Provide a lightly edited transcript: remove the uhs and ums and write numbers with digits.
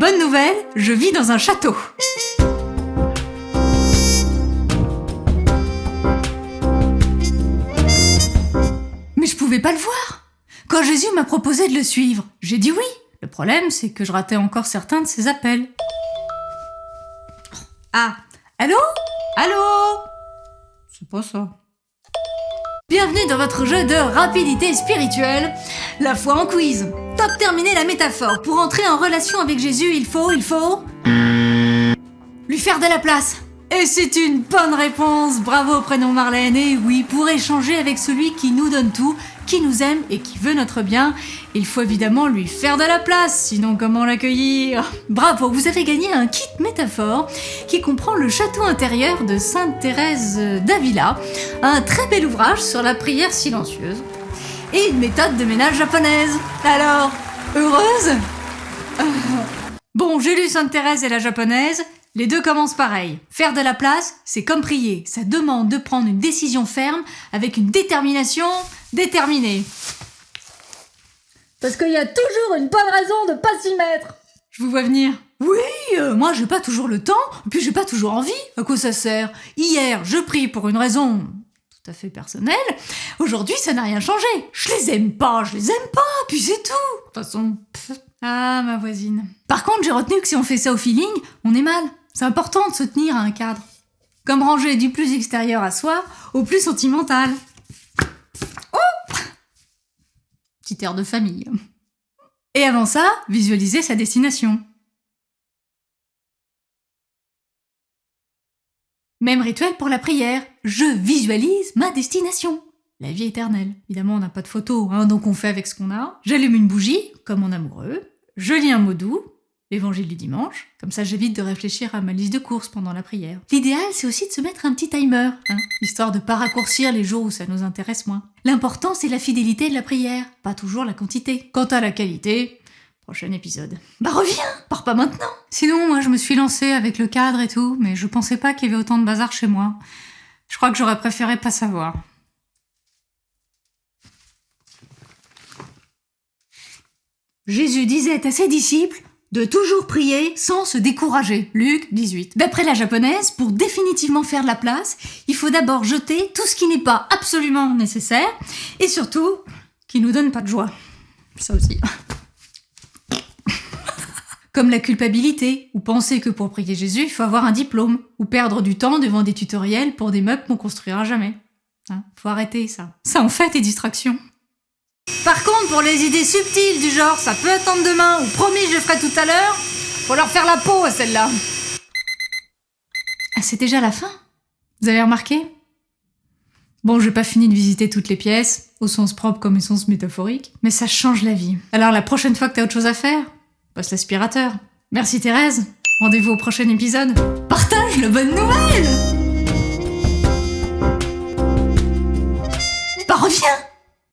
Bonne nouvelle, je vis dans un château. Mais je pouvais pas le voir. Quand Jésus m'a proposé de le suivre, j'ai dit oui. Le problème, c'est que je ratais encore certains de ses appels. Ah, allô ? Allô ? C'est pas ça. Bienvenue dans votre jeu de rapidité spirituelle, la foi en quiz. Top terminé la métaphore. Pour entrer en relation avec Jésus, il faut lui faire de la place. Et c'est une bonne réponse. Bravo, prénom Marlène. Et oui, pour échanger avec celui qui nous donne tout, qui nous aime et qui veut notre bien, il faut évidemment lui faire de la place, sinon comment l'accueillir ? Bravo, vous avez gagné un kit métaphore qui comprend le château intérieur de Sainte Thérèse d'Avila, un très bel ouvrage sur la prière silencieuse et une méthode de ménage japonaise. Alors, heureuse ? Bon, j'ai lu Sainte Thérèse et la japonaise. Les deux commencent pareil. Faire de la place, c'est comme prier. Ça demande de prendre une décision ferme avec une détermination déterminée. Parce qu'il y a toujours une bonne raison de pas s'y mettre. Je vous vois venir. Oui, moi j'ai pas toujours le temps, et puis j'ai pas toujours envie. À quoi ça sert ? Hier, je prie pour une raison tout à fait personnelle. Aujourd'hui, ça n'a rien changé. Je les aime pas, puis c'est tout. De toute façon, Ah, ma voisine. Par contre, j'ai retenu que si on fait ça au feeling, on est mal. C'est important de se tenir à un cadre. Comme ranger du plus extérieur à soi au plus sentimental. Oh ! Petit air de famille. Et avant ça, visualiser sa destination. Même rituel pour la prière. Je visualise ma destination. La vie éternelle. Évidemment, on n'a pas de photo, donc on fait avec ce qu'on a. J'allume une bougie, comme mon amoureux. Je lis un mot doux, l'évangile du dimanche. Comme ça, j'évite de réfléchir à ma liste de courses pendant la prière. L'idéal, c'est aussi de se mettre un petit timer, histoire de pas raccourcir les jours où ça nous intéresse moins. L'important, c'est la fidélité de la prière, pas toujours la quantité. Quant à la qualité, prochain épisode. Reviens, pars pas maintenant. Sinon, moi, je me suis lancée avec le cadre et tout, mais je pensais pas qu'il y avait autant de bazar chez moi. Je crois que j'aurais préféré pas savoir. Jésus disait à ses disciples de toujours prier sans se décourager. Luc 18. D'après la japonaise, pour définitivement faire de la place, il faut d'abord jeter tout ce qui n'est pas absolument nécessaire et surtout qui nous donne pas de joie. Ça aussi. Comme la culpabilité, ou penser que pour prier Jésus, il faut avoir un diplôme, ou perdre du temps devant des tutoriels pour des meubles qu'on construira jamais. Faut arrêter ça. Ça en fait est distraction. Par contre, pour les idées subtiles du genre « ça peut attendre demain » ou « promis, je le ferai tout à l'heure », faut leur faire la peau à celle-là. Ah, c'est déjà la fin ? Vous avez remarqué ? Bon, j'ai pas fini de visiter toutes les pièces, au sens propre comme au sens métaphorique, mais ça change la vie. Alors la prochaine fois que t'as autre chose à faire, passe l'aspirateur. Merci Thérèse, rendez-vous au prochain épisode. Partage la bonne nouvelle ! Reviens !